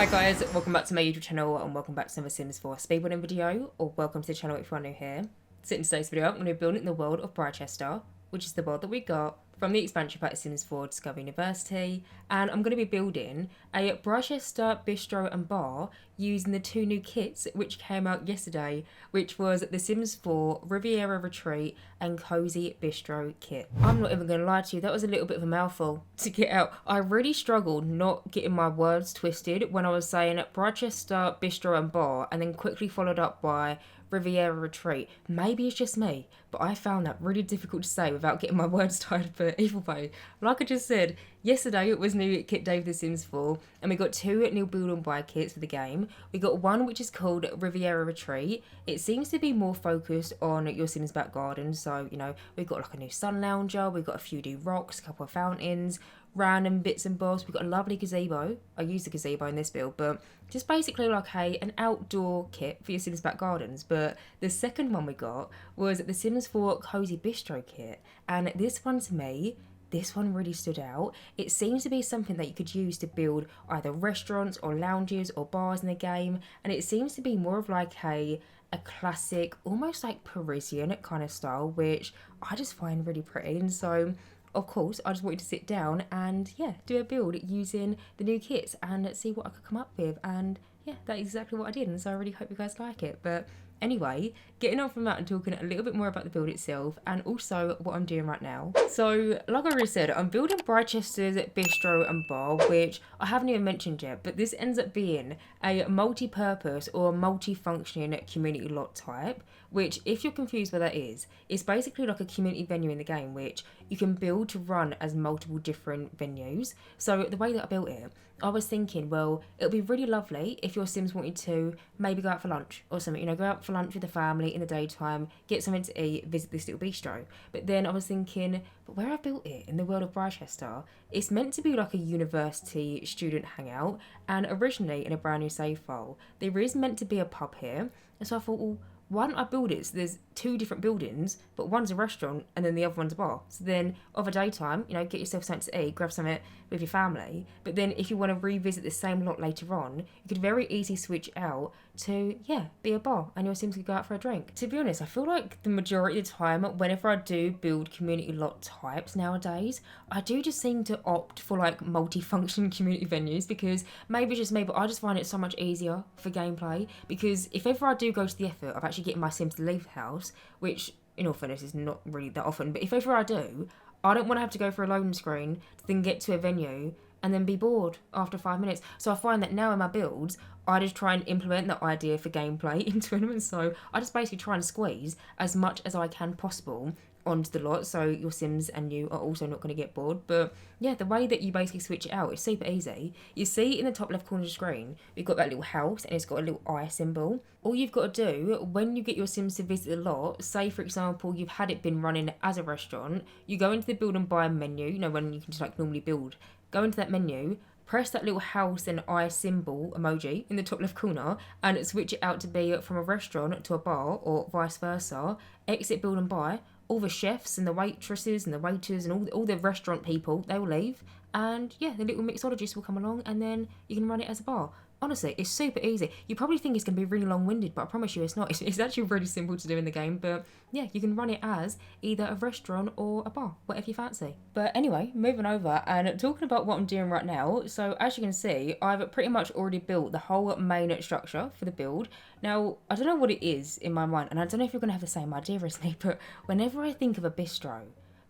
Hi guys, welcome back to my YouTube channel and welcome back to another Sims 4 speedrunning video, or welcome to the channel if you are new here. So in today's video, I'm going to be building the world of Britechester, which is the world that we got from the expansion pack of Sims 4 Discover University, and I'm going to be building a Britechester Bistro and Bar using the two new kits which came out yesterday, which was the Sims 4 Riviera Retreat and Cosy Bistro Kit. I'm not even going to lie to you, that was a little bit of a mouthful to get out. I really struggled not getting my words twisted when I was saying Britechester Bistro and Bar and then quickly followed up by Riviera Retreat. Maybe it's just me, but I found that really difficult to say without getting my words tied. But either way, like I just said, yesterday it was new kit day for The Sims 4, and we got two new build and buy kits for the game. We got one which is called Riviera Retreat. It seems to be more focused on your Sims back garden, so you know, we've got like a new sun lounger, we've got a few new rocks, a couple of fountains, random bits and bobs. We've got a lovely gazebo. I use the gazebo in this build, but just basically like an outdoor kit for your Sims back gardens. But the second one we got was the Sims 4 Cosy Bistro Kit, and this one to me, this one really stood out. It seems to be something that you could use to build either restaurants or lounges or bars in the game, and it seems to be more of like a classic, almost like Parisian kind of style, which I just find really pretty. And so of course, I just wanted to sit down and do a build using the new kits and see what I could come up with. And yeah, that's exactly what I did. And so I really hope you guys like it. But anyway, getting on from that and talking a little bit more about the build itself and also what I'm doing right now. So, like I already said, I'm building Britechster's Bistro and Bar, which I haven't even mentioned yet, but this ends up being a multi-purpose or multi-functioning community lot type, which, if you're confused what that is, it's basically like a community venue in the game, which you can build to run as multiple different venues. So the way that I built it, I was thinking, well, it would be really lovely if your Sims wanted to maybe go out for lunch or something, you know, go out for lunch with the family in the daytime, get something to eat, visit this little bistro. But then I was thinking, but where I built it in the world of Britechester, it's meant to be like a university student hangout, and originally in a brand new save file, there is meant to be a pub here. And so I thought, well, why don't I build it so there's two different buildings, but one's a restaurant and then the other one's a bar. So then of a daytime, you know, get yourself something to eat, grab something with your family. But then if you want to revisit the same lot later on, you could very easily switch out to, be a bar and your Sims could go out for a drink. To be honest, I feel like the majority of the time, whenever I do build community lot types nowadays, I do just seem to opt for like multi-function community venues, because maybe it's just me, but I just find it so much easier for gameplay. Because if ever I do go to the effort of actually getting my Sims to leave the house, which in all fairness is not really that often, but if ever I do, I don't want to have to go for a loading screen to then get to a venue and then be bored after 5 minutes. So I find that now in my builds, I just try and implement that idea for gameplay into them. So I just basically try and squeeze as much as I can possible onto the lot, so your Sims and you are also not going to get bored. But yeah, the way that you basically switch it out is super easy. You see in the top left corner of the screen, we've got that little house and it's got a little eye symbol. All you've got to do when you get your Sims to visit the lot, say for example you've had it been running as a restaurant, you go into the build and buy menu, you know, when you can just like normally build, go into that menu, press that little house and eye symbol emoji in the top left corner and switch it out to be from a restaurant to a bar or vice versa. Exit build and buy. All the chefs and the waitresses and the waiters and all the restaurant people, they will leave. And yeah, the little mixologist will come along and then you can run it as a bar. Honestly, it's super easy. You probably think it's going to be really long-winded, but I promise you it's not. It's actually really simple to do in the game. But yeah, you can run it as either a restaurant or a bar, whatever you fancy. But anyway, moving over and talking about what I'm doing right now. So as you can see, I've pretty much already built the whole main structure for the build. Now, I don't know what it is in my mind, and I don't know if you're going to have the same idea as me, but whenever I think of a bistro,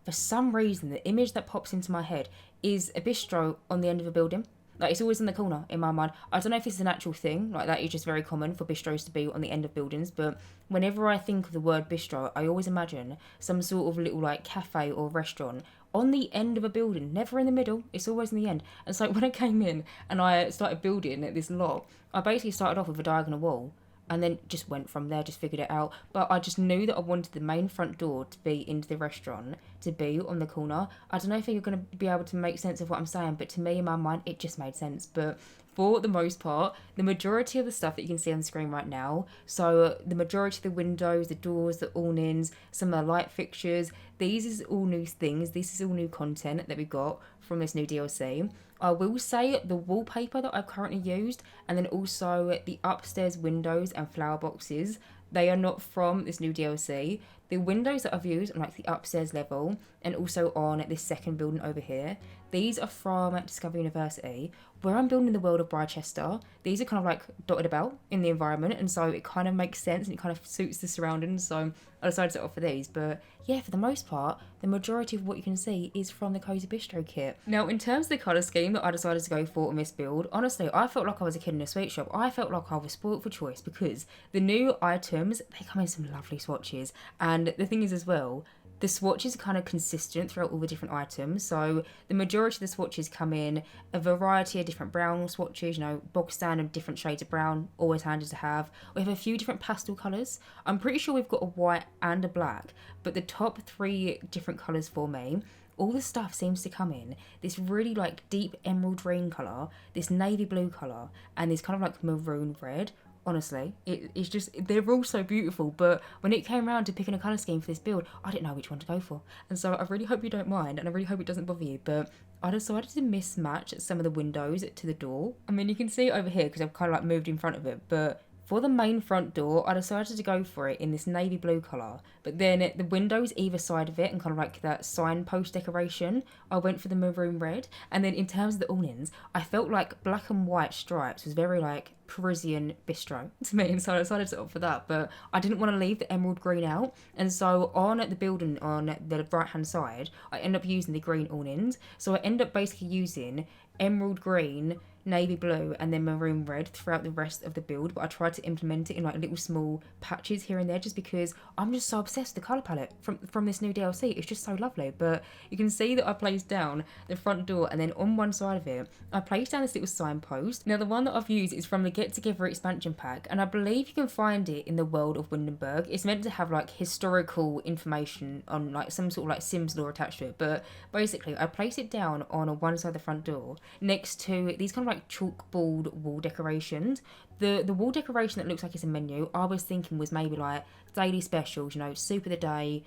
for some reason, the image that pops into my head is a bistro on the end of a building. Like, it's always in the corner in my mind. I don't know if it's an actual thing, like that is just very common for bistros to be on the end of buildings, but whenever I think of the word bistro, I always imagine some sort of little like cafe or restaurant on the end of a building, never in the middle, it's always in the end. And so when I came in and I started building this lot, I basically started off with a diagonal wall and then just went from there, just figured it out. But I just knew that I wanted the main front door to be into the restaurant, to be on the corner. I don't know if you're going to be able to make sense of what I'm saying, but to me, in my mind, it just made sense. But for the most part, the majority of the stuff that you can see on the screen right now, so the majority of the windows, the doors, the awnings, some of the light fixtures, these is all new things. This is all new content that we got from this new DLC. I will say the wallpaper that I've currently used, and then also the upstairs windows and flower boxes, they are not from this new DLC. The windows that I've used on like the upstairs level and also on this second building over here, these are from Discovery University. Where I'm building the world of Britechester, these are kind of like dotted about in the environment, and so it kind of makes sense and it kind of suits the surroundings, so I decided to opt for these. But yeah, for the most part, the majority of what you can see is from the Cosy Bistro Kit. Now, in terms of the colour scheme that I decided to go for on this build, honestly, I felt like I was a kid in a sweet shop. I felt like I was spoilt for choice because the new items, they come in some lovely swatches, and the thing is as well, the swatches are kind of consistent throughout all the different items. So the majority of the swatches come in a variety of different brown swatches, you know, bog standard, different shades of brown, always handy to have. We have a few different pastel colours. I'm pretty sure we've got a white and a black, but the top 3 different colours for me, all the stuff seems to come in this really like deep emerald green colour, this navy blue colour, and this kind of like maroon red. Honestly, it's just, they're all so beautiful, but when it came around to picking a colour scheme for this build, I didn't know which one to go for. And so I really hope you don't mind, and I really hope it doesn't bother you, but I decided to mismatch some of the windows to the door. I mean, you can see it over here because I've kind of like moved in front of it, but for the main front door, I decided to go for it in this navy blue colour. But then the windows either side of it and kind of like that signpost decoration, I went for the maroon red. And then in terms of the awnings, I felt like black and white stripes was very like Parisian bistro to me, and so I decided to opt for that. But I didn't want to leave the emerald green out, and so on the building on the right hand side, I end up using the green awnings. So I end up basically using emerald green, navy blue, and then maroon red throughout the rest of the build, but I tried to implement it in like little small patches here and there just because I'm just so obsessed with the colour palette from this new DLC. It's just so lovely. But you can see that I placed down the front door, and then on one side of it I placed down this little signpost. Now the one that I've used is from the Get Together expansion pack, and I believe you can find it in the world of Windenburg. It's meant to have like historical information on like some sort of like Sims lore attached to it, but basically I placed it down on one side of the front door next to these kind of like chalkboard wall decorations. The wall decoration that looks like it's a menu, I was thinking was maybe like daily specials, you know, soup of the day,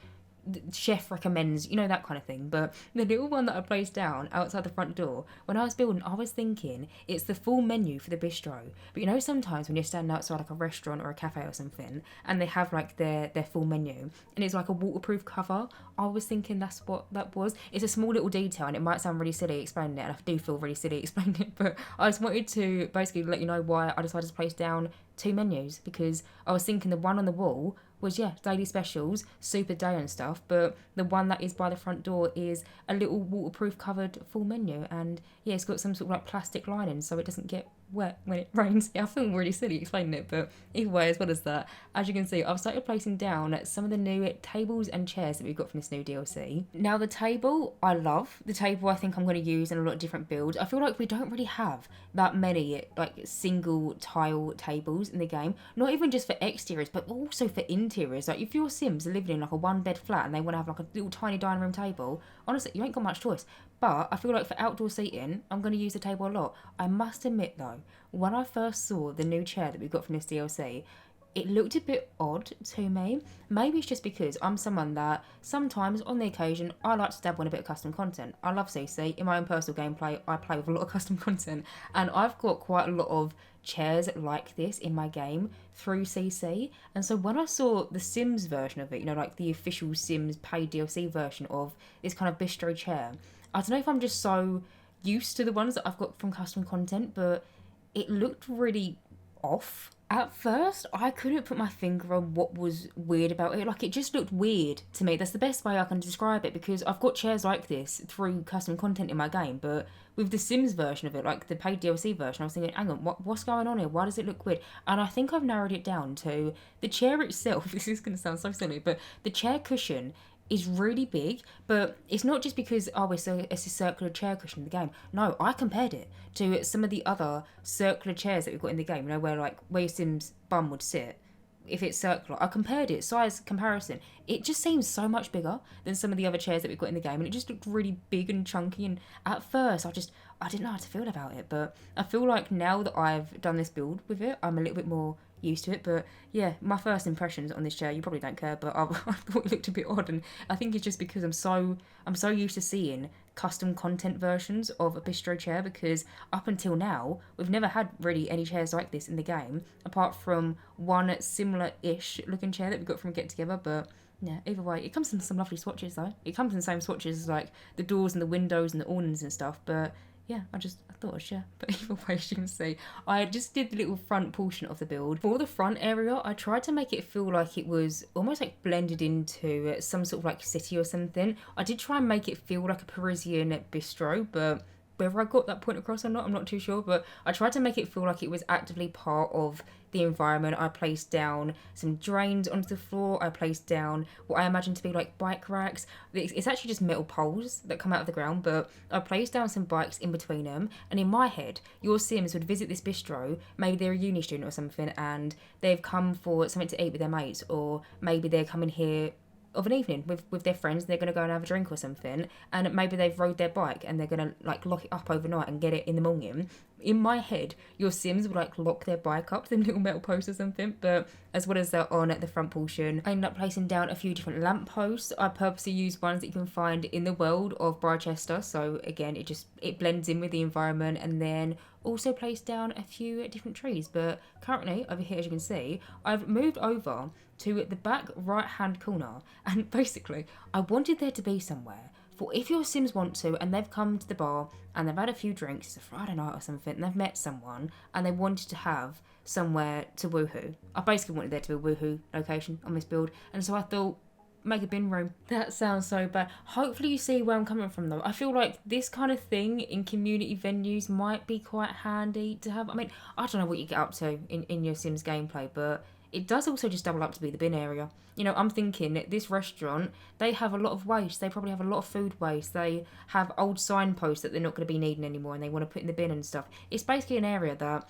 chef recommends, you know, that kind of thing. But the little one that I placed down outside the front door, when I was building, I was thinking it's the full menu for the bistro. But you know, sometimes when you're standing outside like a restaurant or a cafe or something, and they have like their full menu, and it's like a waterproof cover, I was thinking that's what that was. It's a small little detail, and it might sound really silly explaining it, and I do feel really silly explaining it, but I just wanted to basically let you know why I decided to place down 2 menus, because I was thinking the one on the wall was, yeah, daily specials, super day and stuff, but the one that is by the front door is a little waterproof covered full menu, and yeah, it's got some sort of like plastic lining so it doesn't get wet when it rains. Yeah, I feel really silly explaining it, but either way, as well as that, as you can see, I've started placing down some of the new tables and chairs that we've got from this new DLC. Now the table, I love. The table I think I'm going to use in a lot of different builds. I feel like we don't really have that many like single tile tables in the game, not even just for exteriors but also for interiors. Like if your Sims are living in like a 1-bed flat and they want to have like a little tiny dining room table, honestly you ain't got much choice. But I feel like for outdoor seating, I'm going to use the table a lot. I must admit though, when I first saw the new chair that we got from this DLC, it looked a bit odd to me. Maybe it's just because I'm someone that sometimes, on the occasion, I like to dabble in a bit of custom content. I love CC. In my own personal gameplay, I play with a lot of custom content. And I've got quite a lot of chairs like this in my game through CC. And so when I saw the Sims version of it, you know, like the official Sims paid DLC version of this kind of bistro chair, I don't know if I'm just so used to the ones that I've got from custom content, but it looked really off. At first, I couldn't put my finger on what was weird about it. Like, it just looked weird to me. That's the best way I can describe it, because I've got chairs like this through custom content in my game, but with the Sims version of it, like the paid DLC version, I was thinking, hang on, what's going on here? Why does it look weird? And I think I've narrowed it down to the chair itself. This is going to sound so silly, but the chair cushion is really big, but it's not just because it's a circular chair cushion in the game. No, I compared it to some of the other circular chairs that we've got in the game, you know, where your Sim's bum would sit. if it's circular. I compared it, size comparison. It just seems so much bigger than some of the other chairs that we've got in the game, and it just looked really big and chunky. And at first, I didn't know how to feel about it, but I feel like now that I've done this build with it, I'm a little bit more used to it. But yeah, my first impressions on this chair, you probably don't care, but I thought it looked a bit odd, and I think it's just because I'm so used to seeing custom content versions of a bistro chair, because up until now we've never had really any chairs like this in the game apart from one similar-ish looking chair that we got from a get together. But yeah, either way, it comes in some lovely swatches though. It comes in the same swatches as like the doors and the windows and the awnings and stuff. But yeah, I thought I'd share. But either way, as you can see, I just did the little front portion of the build. For the front area, I tried to make it feel like it was almost like blended into some sort of like city or something. I did try and make it feel like a Parisian bistro, but whether I got that point across or not, I'm not too sure. But I tried to make it feel like it was actively part of the environment. I placed down some drains onto the floor. I placed down what I imagine to be like bike racks. It's actually just metal poles that come out of the ground, but I placed down some bikes in between them. And in my head, your Sims would visit this bistro, maybe they're a uni student or something, and they've come for something to eat with their mates, or maybe they're coming here of an evening with their friends. They're going to go and have a drink or something, and maybe they've rode their bike and they're going to like lock it up overnight and get it in the morning. In my head, your Sims would like lock their bike up to them little metal posts or something. But as well as that, on the front portion, I ended up placing down a few different lamp posts. I purposely used ones that you can find in the world of Britechester, so again it blends in with the environment. And then also placed down a few different trees. But currently over here, as you can see, I've moved over to the back right hand corner, and basically I wanted there to be somewhere for if your Sims want to and they've come to the bar and they've had a few drinks, it's a Friday night or something, and they've met someone and they wanted to have somewhere to woohoo. I basically wanted there to be a woohoo location on this build, and so I thought, make a bin room. That sounds so bad. Hopefully you see where I'm coming from though. I feel like this kind of thing in community venues might be quite handy to have. I mean, I don't know what you get up to in your Sims gameplay, but it does also just double up to be the bin area. You know, I'm thinking this restaurant, they have a lot of waste. They probably have a lot of food waste. They have old signposts that they're not going to be needing anymore and they want to put in the bin and stuff. It's basically an area that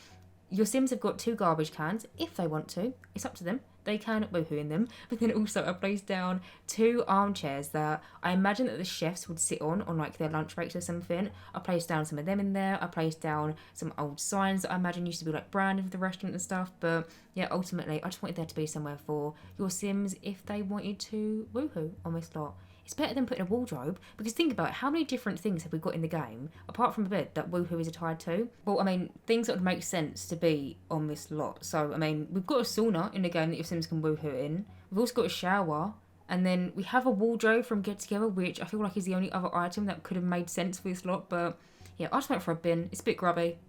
your Sims have got 2 garbage cans if they want to. It's up to them. They can woohoo in them. But then also I placed down 2 armchairs that I imagine that the chefs would sit on like their lunch breaks or something. I placed down some of them in there. I placed down some old signs that I imagine used to be like branded for the restaurant and stuff. But yeah, ultimately I just wanted there to be somewhere for your Sims if they wanted to woohoo on this lot. It's better than putting a wardrobe, because think about it, how many different things have we got in the game, apart from a bed, that woohoo is tied to? Well, I mean, things that would make sense to be on this lot. So, I mean, we've got a sauna in the game that your Sims can woohoo in. We've also got a shower. And then we have a wardrobe from Get Together, which I feel like is the only other item that could have made sense for this lot. But yeah, I just went for a bin. It's a bit grubby.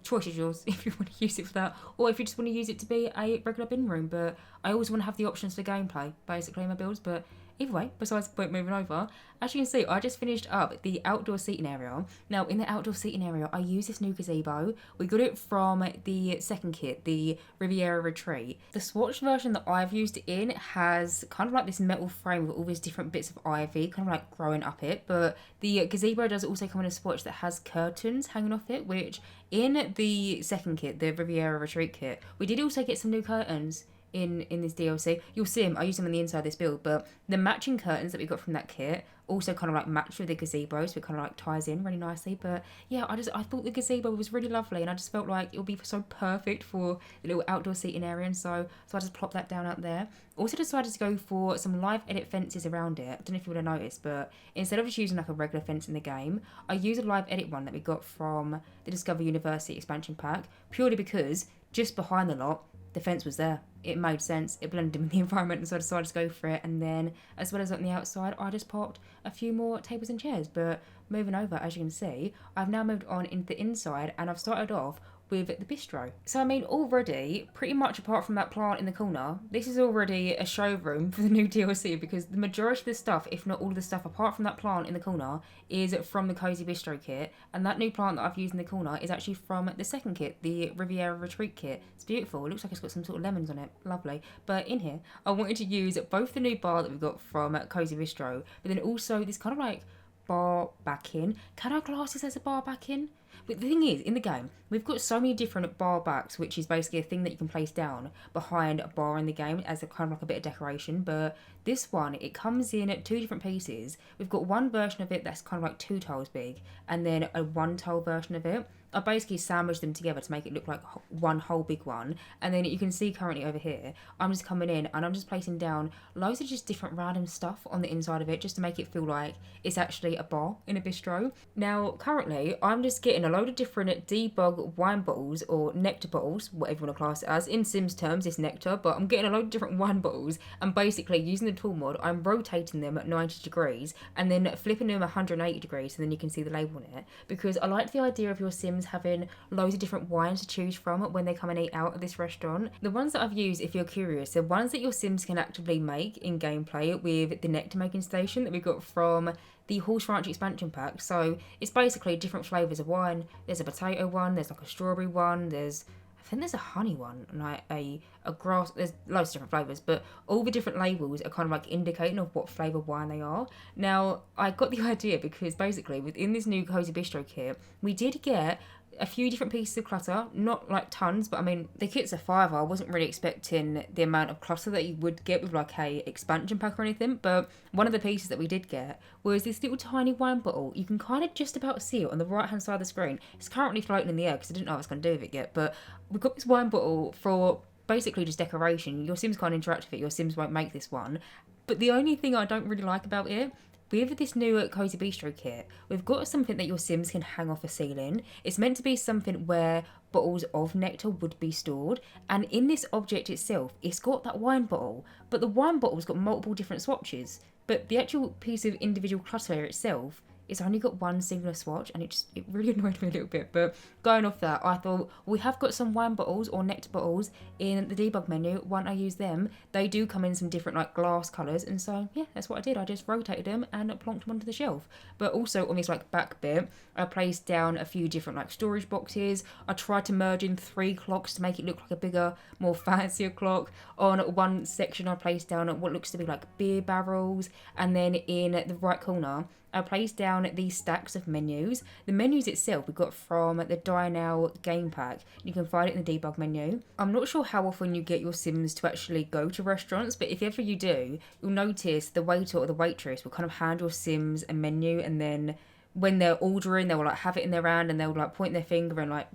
Choice is yours if you want to use it for that, or if you just want to use it to be a regular bin room. But I always want to have the options for gameplay, basically, in my builds. But either way, besides the point moving over, as you can see, I just finished up the outdoor seating area. Now, in the outdoor seating area, I use this new gazebo. We got it from the second kit, the Riviera Retreat. The swatch version that I've used it in has kind of like this metal frame with all these different bits of ivy, kind of like growing up it. But the gazebo does also come in a swatch that has curtains hanging off it, which in the second kit, the Riviera Retreat Kit, we did also get some new curtains in this DLC. You'll see them, I use them on the inside of this build, but the matching curtains that we got from that kit also kind of like match with the gazebo, so it kind of like ties in really nicely. But yeah, I thought the gazebo was really lovely, and I just felt like it would be so perfect for the little outdoor seating area, and so I just plopped that down out there. Also decided to go for some live edit fences around it. I don't know if you would have noticed, but instead of just using like a regular fence in the game, I used a live edit one that we got from the Discover University expansion pack, purely because just behind the lot, the fence was there. It made sense. It blended in with the environment, and so I decided to go for it. And then, as well as on the outside, I just popped a few more tables and chairs. But moving over, as you can see, I've now moved on into the inside, and I've started off with the bistro. So I mean, already, pretty much apart from that plant in the corner, this is already a showroom for the new DLC, because the majority of the stuff, if not all of the stuff apart from that plant in the corner, is from the Cozy Bistro Kit, and that new plant that I've used in the corner is actually from the second kit, the Riviera Retreat Kit. It's beautiful. It looks like it's got some sort of lemons on it. Lovely. But in here, I wanted to use both the new bar that we got from Cozy Bistro, but then also this kind of like bar backing. Can I class this as a bar backing? But the thing is, in the game, we've got so many different bar backs, which is basically a thing that you can place down behind a bar in the game as a kind of like a bit of decoration. But this one, it comes in at 2 different pieces. We've got one version of it that's kind of like 2 tiles big, and then a 1 tile version of it. I basically sandwiched them together to make it look like one whole big one. And then you can see currently over here, I'm just coming in and I'm just placing down loads of just different random stuff on the inside of it just to make it feel like it's actually a bar in a bistro. Now, currently, I'm just getting a load of different debug wine bottles or nectar bottles, whatever you want to class it as. In Sims terms, it's nectar, but I'm getting a load of different wine bottles and basically using the tool mod, I'm rotating them at 90 degrees and then flipping them 180 degrees so then you can see the label on it, because I like the idea of your Sims having loads of different wines to choose from when they come and eat out at this restaurant. The ones that I've used, if you're curious, are ones that your Sims can actively make in gameplay with the nectar making station that we got from the Horse Ranch expansion pack. So it's basically different flavours of wine. There's a potato one, there's like a strawberry one, I think there's a honey one, like a grass, there's loads of different flavours, but all the different labels are kind of like indicating of what flavour wine they are. Now, I got the idea because basically within this new Cosy Bistro kit, we did get a few different pieces of clutter, not like tons, but I mean, the kit's a £5. I wasn't really expecting the amount of clutter that you would get with like a expansion pack or anything, but one of the pieces that we did get was this little tiny wine bottle. You can kind of just about see it on the right hand side of the screen. It's currently floating in the air because I didn't know what I was going to do with it yet, but we've got this wine bottle for basically just decoration. Your Sims can't interact with it, your Sims won't make this one, but the only thing I don't really like about it, with this new Cosy Bistro kit, we've got something that your Sims can hang off a ceiling. It's meant to be something where bottles of nectar would be stored, and in this object itself, it's got that wine bottle, but the wine bottle's got multiple different swatches, but the actual piece of individual clutter itself, it's only got one singular swatch, and it really annoyed me a little bit. But going off that, I thought, we have got some wine bottles or nectar bottles in the debug menu. Why don't I use them? They do come in some different like glass colours, and so yeah, that's what I did. I just rotated them and plonked them onto the shelf. But also on this like back bit, I placed down a few different like storage boxes. I tried to merge in 3 clocks to make it look like a bigger, more fancier clock. On one section, I placed down what looks to be like beer barrels, and then in the right corner, I placed down these stacks of menus. The menus itself we got from the Dine Out game pack. You can find it in the debug menu. I'm not sure how often you get your Sims to actually go to restaurants, but if ever you do, you'll notice the waiter or the waitress will kind of hand your Sims a menu, and then when they're ordering, they will like have it in their hand and they'll like point their finger and like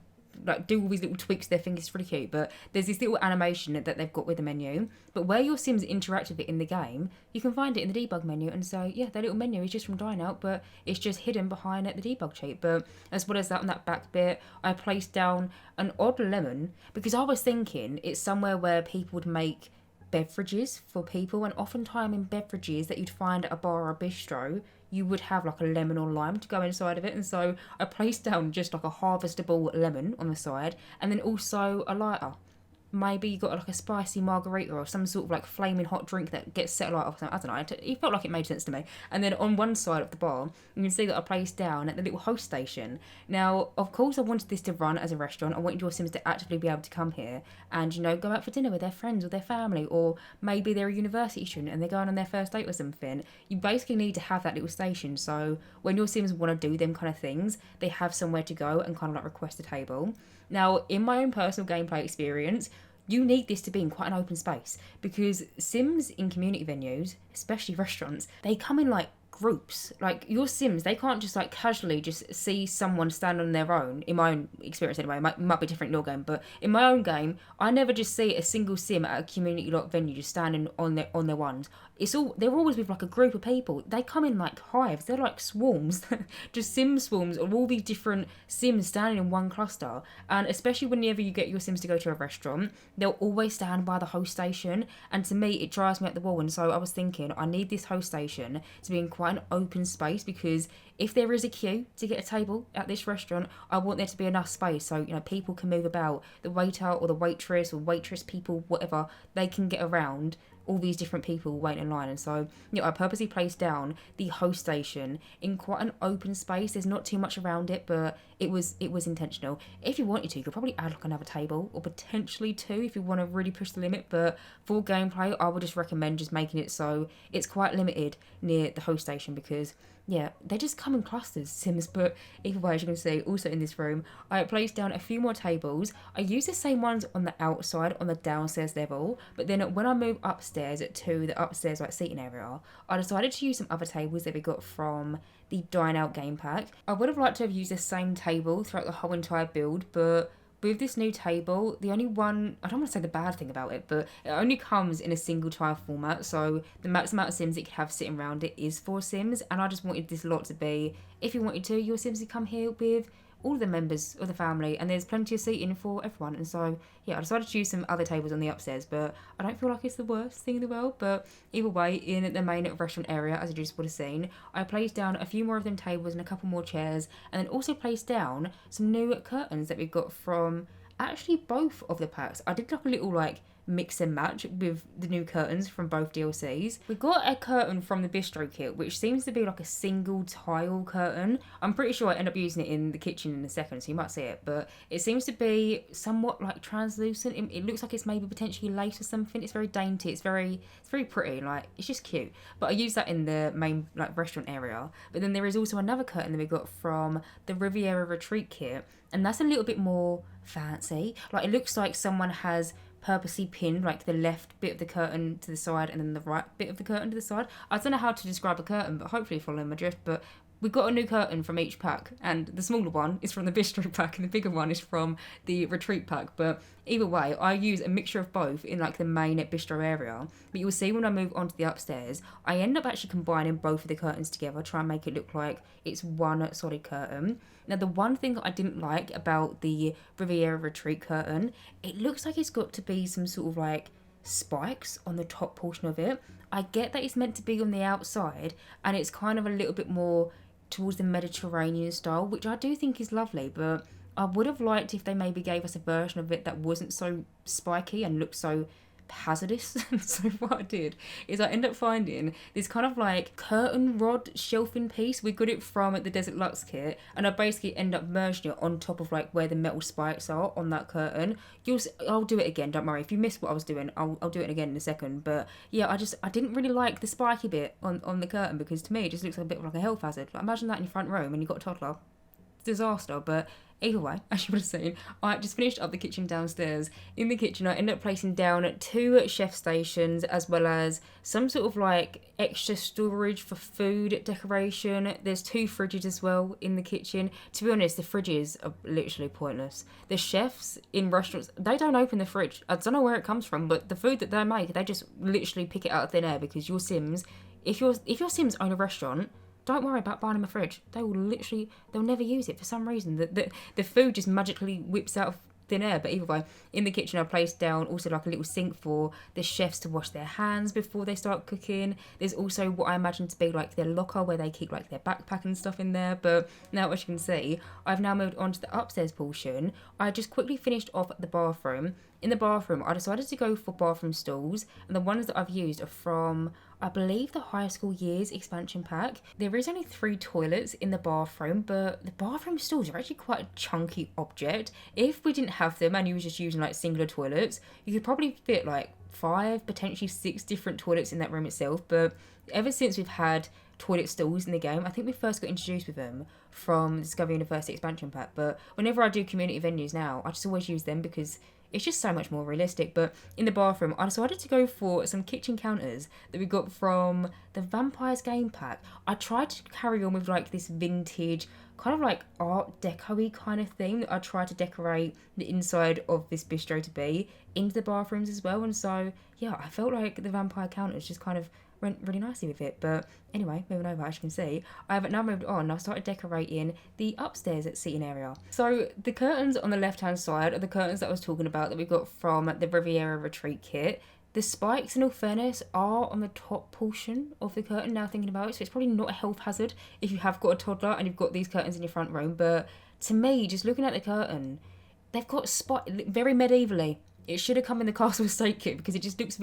do all these little tweaks to their fingers. It's really cute, but there's this little animation that they've got with the menu. But where your Sims interact with it in the game, you can find it in the debug menu, and so yeah, that little menu is just from Dine Out, but it's just hidden behind the debug sheet. But as well as that, on that back bit, I placed down an odd lemon because I was thinking it's somewhere where people would make beverages for people, and oftentimes in beverages that you'd find at a bar or a bistro, you would have like a lemon or lime to go inside of it. And so I placed down just like a harvestable lemon on the side, and then also a lighter. Maybe you got like a spicy margarita or some sort of like flaming hot drink that gets set alight or something. I don't know. It felt like it made sense to me. And then on one side of the bar, you can see that I placed down at the little host station. Now, of course, I wanted this to run as a restaurant. I wanted your Sims to actively be able to come here and, you know, go out for dinner with their friends or their family, or maybe they're a university student and they're going on their first date or something. You basically need to have that little station. So when your Sims want to do them kind of things, they have somewhere to go and kind of like request a table. Now, in my own personal gameplay experience, you need this to be in quite an open space, because Sims in community venues, especially restaurants, they come in like groups. Like your Sims, they can't just like casually just see someone stand on their own. In my own experience anyway, it might be different in your game, but in my own game, I never just see a single Sim at a community lot venue just standing on their ones. They're always with like a group of people. They come in like hives. They're like swarms, just Sim swarms of all these different Sims standing in one cluster. And especially whenever you get your Sims to go to a restaurant, they'll always stand by the host station. And to me, it drives me up the wall. And so I was thinking, I need this host station to be in quite an open space, because if there is a queue to get a table at this restaurant, I want there to be enough space so, you know, people can move about. The waiter or the waitress or waitress people, whatever, they can get around all these different people waiting in line. And so, you know, I purposely placed down the host station in quite an open space. There's not too much around it, but it was intentional. If you wanted to, you could probably add like another table, or potentially 2 if you want to really push the limit. But for gameplay, I would just recommend just making it so it's quite limited near the host station, because yeah, they just come in clusters, Sims. But either way, as you can see, also in this room, I placed down a few more tables. I use the same ones on the outside, on the downstairs level, but then when I move upstairs to the upstairs like seating area, I decided to use some other tables that we got from the Dine Out game pack. I would have liked to have used the same table throughout the whole entire build, but with this new table, the only one, I don't want to say the bad thing about it, but it only comes in a single tile format, so the max amount of Sims it could have sitting around it is 4 Sims, and I just wanted this lot to be, if you wanted to, your Sims would come here with all the members of the family, and there's plenty of seating for everyone. And so yeah, I decided to use some other tables on the upstairs, but I don't feel like it's the worst thing in the world. But either way, in the main restaurant area, as you just would have seen, I placed down a few more of them tables and a couple more chairs, and then also placed down some new curtains that we got from actually both of the packs. I did like a little like mix and match with the new curtains from both DLCs. We got a curtain from the Bistro Kit, which seems to be like a single tile curtain. I'm pretty sure I end up using it in the kitchen in a second, so you might see it, but it seems to be somewhat like translucent. It looks like it's maybe potentially lace or something. It's very dainty. It's very pretty. Like, it's just cute. But I use that in the main like restaurant area. But then there is also another curtain that we got from the Riviera Retreat Kit, and that's a little bit more fancy. Like, it looks like someone has purposely pinned like the left bit of the curtain to the side and then the right bit of the curtain to the side. I don't know how to describe a curtain, but hopefully following my drift. But we got a new curtain from each pack, and the smaller one is from the Bistro pack and the bigger one is from the Retreat pack. But either way, I use a mixture of both in like the main Bistro area. But you'll see when I move on to the upstairs, I end up actually combining both of the curtains together, try and make it look like it's one solid curtain. Now, the one thing that I didn't like about the Riviera Retreat curtain, it looks like it's got to be some sort of like spikes on the top portion of it. I get that it's meant to be on the outside, and it's kind of a little bit more towards the Mediterranean style, which I do think is lovely, but I would have liked if they maybe gave us a version of it that wasn't so spiky and looked so hazardous. So what I did is I ended up finding this kind of like curtain rod shelving piece. We got it from the Desert Luxe Kit, and I basically end up merging it on top of like where the metal spikes are on that curtain. I'll do it again, don't worry. If you missed what I was doing, I'll do it again in a second. But yeah, I didn't really like the spiky bit on the curtain, because to me it just looks like a bit like a health hazard. Like, imagine that in your front room and you've got a toddler. Disaster. But either way, as you would have seen, I just finished up the kitchen downstairs. In the kitchen, I ended up placing down 2 chef stations, as well as some sort of like extra storage for food decoration. There's 2 fridges as well in the kitchen. To be honest, the fridges are literally pointless. The chefs in restaurants, they don't open the fridge. I don't know where it comes from, but the food that they make, they just literally pick it out of thin air, because your Sims, if your Sims own a restaurant, don't worry about buying them a fridge. They'll never use it for some reason. The food just magically whips out of thin air. But either way, in the kitchen I placed down also like a little sink for the chefs to wash their hands before they start cooking. There's also what I imagine to be like their locker where they keep like their backpack and stuff in there. But now, as you can see, I've now moved on to the upstairs portion. I just quickly finished off the bathroom. In the bathroom, I decided to go for bathroom stalls, and the ones that I've used are from, I believe, the High School Years expansion pack. There is only 3 toilets in the bathroom, but the bathroom stalls are actually quite a chunky object. If we didn't have them and you were just using like singular toilets, you could probably fit like 5, potentially 6 different toilets in that room itself. But ever since we've had toilet stalls in the game, I think we first got introduced with them from Discovery University expansion pack, but whenever I do community venues now, I just always use them because it's just so much more realistic. But in the bathroom, I decided to go for some kitchen counters that we got from the Vampires game pack. I tried to carry on with like this vintage, kind of like art deco-y kind of theme that I tried to decorate the inside of this bistro to be into the bathrooms as well. And so yeah, I felt like the vampire counters just kind of went really nicely with it. But anyway, moving over, as you can see, I have now moved on. I started decorating the upstairs seating area. So the curtains on the left hand side are the curtains that I was talking about that we got from the Riviera Retreat Kit. The spikes, in all fairness, are on the top portion of the curtain, now thinking about it, so it's probably not a health hazard if you have got a toddler and you've got these curtains in your front room. But to me, just looking at the curtain, they've got very medievally. It should have come in the Castle Estate kit, because it just looks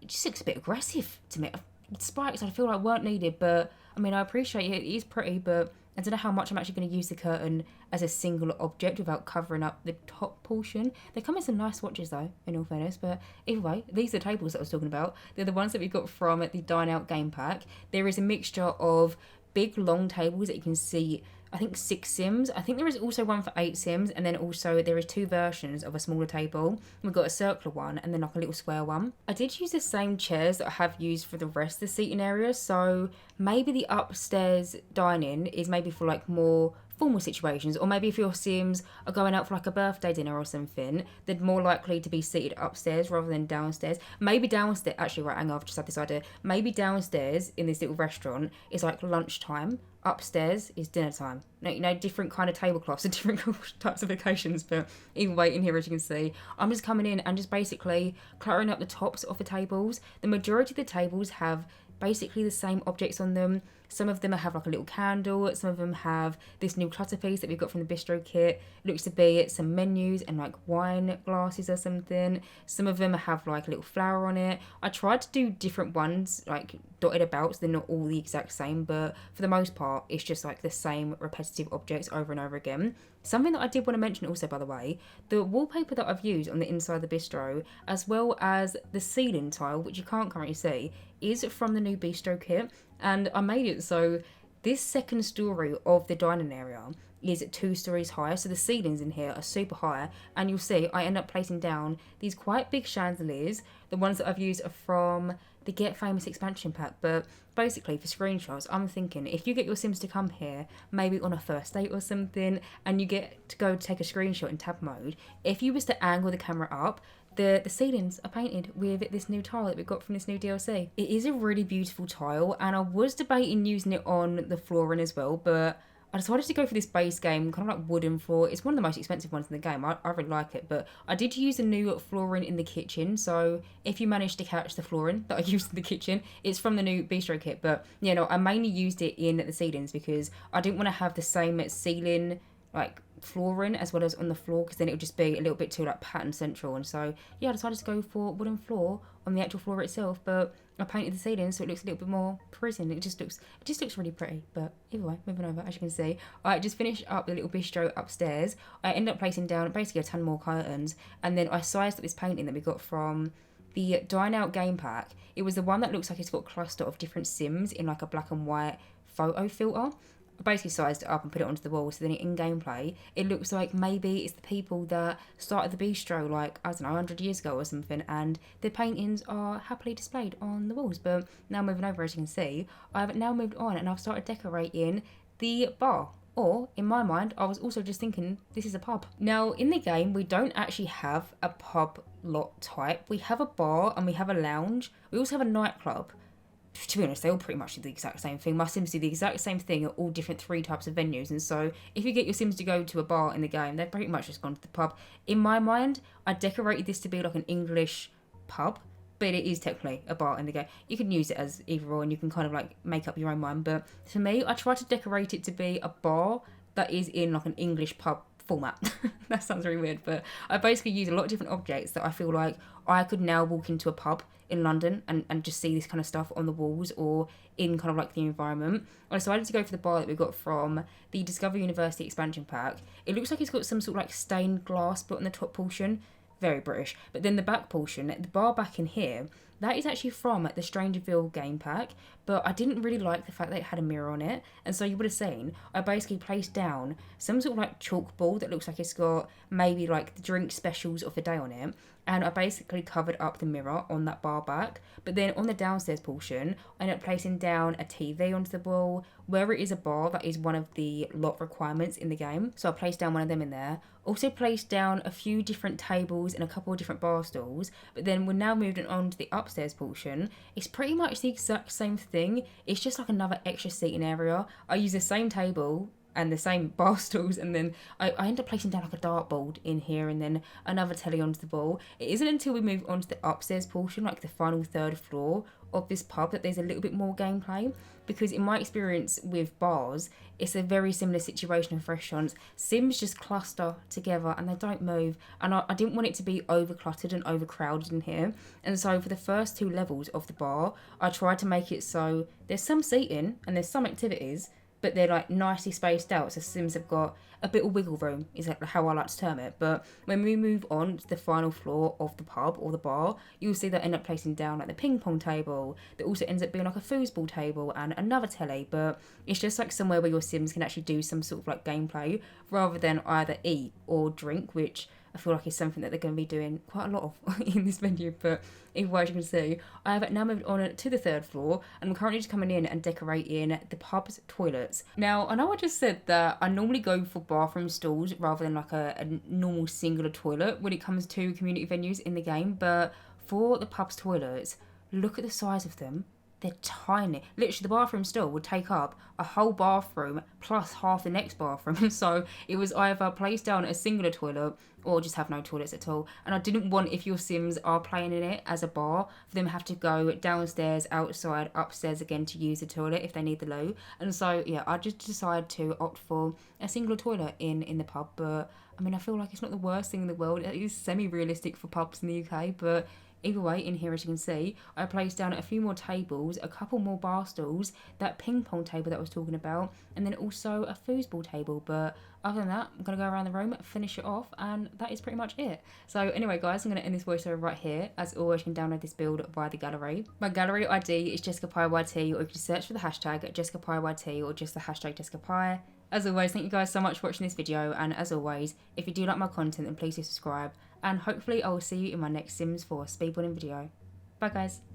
it just looks a bit aggressive to me. Spikes I feel like weren't needed, but I mean, I appreciate it. It is pretty, but I don't know how much I'm actually going to use the curtain as a single object without covering up the top portion. They come in some nice swatches though, in all fairness. But either way, these are the tables that I was talking about. They're the ones that we got from the Dine Out game pack. There is a mixture of big long tables that you can see, I think 6 Sims. I think there is also one for 8 Sims, and then also there is 2 versions of a smaller table. We've got a circular one and then like a little square one. I did use the same chairs that I have used for the rest of the seating area, so maybe the upstairs dining is maybe for like more formal situations, or maybe if your Sims are going out for like a birthday dinner or something, they're more likely to be seated upstairs rather than downstairs. Maybe downstairs, actually right, hang on, I've just had this idea. Maybe downstairs in this little restaurant is like lunchtime, upstairs is dinner time. You know, different kind of tablecloths and different types of occasions, but either way, in here, as you can see, I'm just coming in and just basically cluttering up the tops of the tables. The majority of the tables have basically the same objects on them. Some of them have like a little candle, some of them have this new clutter piece that we've got from the Bistro Kit. It looks to be some menus and like wine glasses or something. Some of them have like a little flower on it. I tried to do different ones, like dotted about, so they're not all the exact same, but for the most part, it's just like the same repetitive objects over and over again. Something that I did want to mention also, by the way, the wallpaper that I've used on the inside of the bistro, as well as the ceiling tile, which you can't currently see, is from the new Bistro Kit. And I made it so this second story of the dining area is 2 stories higher, so the ceilings in here are super high, and you'll see I end up placing down these quite big chandeliers. The ones that I've used are from the Get Famous expansion pack, but basically for screenshots, I'm thinking if you get your Sims to come here, maybe on a first date or something, and you get to go take a screenshot in tab mode, if you was to angle the camera up, the ceilings are painted with this new tile that we've got from this new DLC. It is a really beautiful tile, and I was debating using it on the flooring as well, but I decided to go for this base game, kind of like wooden floor. It's one of the most expensive ones in the game. I really like it, but I did use a new flooring in the kitchen, so if you managed to catch the flooring that I used in the kitchen, it's from the new Bistro Kit. But, you know, I mainly used it in the ceilings because I didn't want to have the same ceiling, like, flooring as well as on the floor, because then it would just be a little bit too like pattern central. And so yeah, I decided to go for wooden floor on the actual floor itself, but I painted the ceiling so it looks a little bit more prison. It just looks really pretty. But either way, moving over, as you can see, I just finished up the little bistro upstairs. I ended up placing down basically a ton more curtains, and then I sized up this painting that we got from the Dine Out game pack. It was the one that looks like it's got a cluster of different Sims in like a black and white photo filter. I basically sized it up and put it onto the wall, so then in gameplay it looks like maybe it's the people that started the bistro like, I don't know, 100 years ago or something, and their paintings are happily displayed on the walls. But now moving over, as you can see, I've now moved on and I've started decorating the bar. Or, in my mind, I was also just thinking, this is a pub. Now, in the game, we don't actually have a pub lot type. We have a bar and we have a lounge. We also have a nightclub. To be honest, they all pretty much do the exact same thing. My Sims do the exact same thing at all different 3 types of venues. And so if you get your Sims to go to a bar in the game, they've pretty much just gone to the pub. In my mind, I decorated this to be like an English pub, but it is technically a bar in the game. You can use it as either or, and you can kind of like make up your own mind. But for me, I try to decorate it to be a bar that is in like an English pub format. That sounds really weird, but I basically use a lot of different objects that I feel like I could now walk into a pub in London and just see this kind of stuff on the walls or in kind of like the environment. I decided to go for the bar that we got from the Discover University expansion pack. It looks like it's got some sort of like stained glass but on the top portion. Very British. But then the back portion, the bar back in here, that is actually from the StrangerVille game pack, but I didn't really like the fact that it had a mirror on it, and so you would have seen I basically placed down some sort of like chalkboard that looks like it's got maybe like the drink specials of the day on it, and I basically covered up the mirror on that bar back. But then on the downstairs portion, I ended up placing down a TV onto the wall. Where it is a bar, that is one of the lot requirements in the game, so I placed down one of them in there. Also placed down a few different tables and a couple of different bar stools. But then we're now moving on to the upstairs portion. It's pretty much the exact same thing. It's just like another extra seating area. I use the same table and the same bar stools, and then I end up placing down like a dartboard in here and then another telly onto the wall. It isn't until we move on to the upstairs portion, like the final 3rd floor of this pub, that there's a little bit more gameplay, because in my experience with bars, it's a very similar situation with restaurants. Sims just cluster together and they don't move, and I didn't want it to be over cluttered and overcrowded in here. And so for the first 2 levels of the bar, I tried to make it so there's some seating and there's some activities, but they're like nicely spaced out, so Sims have got a bit of wiggle room, is how I like to term it. But when we move on to the final floor of the pub or the bar, you'll see that end up placing down like the ping pong table. That also ends up being like a foosball table and another telly, but it's just like somewhere where your Sims can actually do some sort of like gameplay rather than either eat or drink, which I feel like it's something that they're going to be doing quite a lot of in this venue. But either way, as you can see, I have now moved on to the third floor, and I'm currently just coming in and decorating the pub's toilets. Now, I know I just said that I normally go for bathroom stalls rather than like a normal singular toilet when it comes to community venues in the game, but for the pub's toilets, look at the size of them. They're tiny. Literally, the bathroom stall would take up a whole bathroom plus half the next bathroom. So it was either place down a singular toilet or just have no toilets at all. And I didn't want, if your Sims are playing in it as a bar, for them to have to go downstairs, outside, upstairs again to use the toilet if they need the loo. And so, yeah, I just decided to opt for a singular toilet in the pub. But, I mean, I feel like it's not the worst thing in the world. It is semi-realistic for pubs in the UK, but either way, in here, as you can see, I placed down a few more tables, a couple more bar stools, that ping pong table that I was talking about, and then also a foosball table. But other than that, I'm going to go around the room, finish it off, and that is pretty much it. So anyway, guys, I'm going to end this voiceover right here. As always, you can download this build via the gallery. My gallery ID is JessicapieYT, or you can search for the hashtag JessicapieYT or just the hashtag Jessicapie. As always, thank you guys so much for watching this video, and as always, if you do like my content, then please do subscribe, and hopefully I will see you in my next Sims 4 speedrunning video. Bye guys.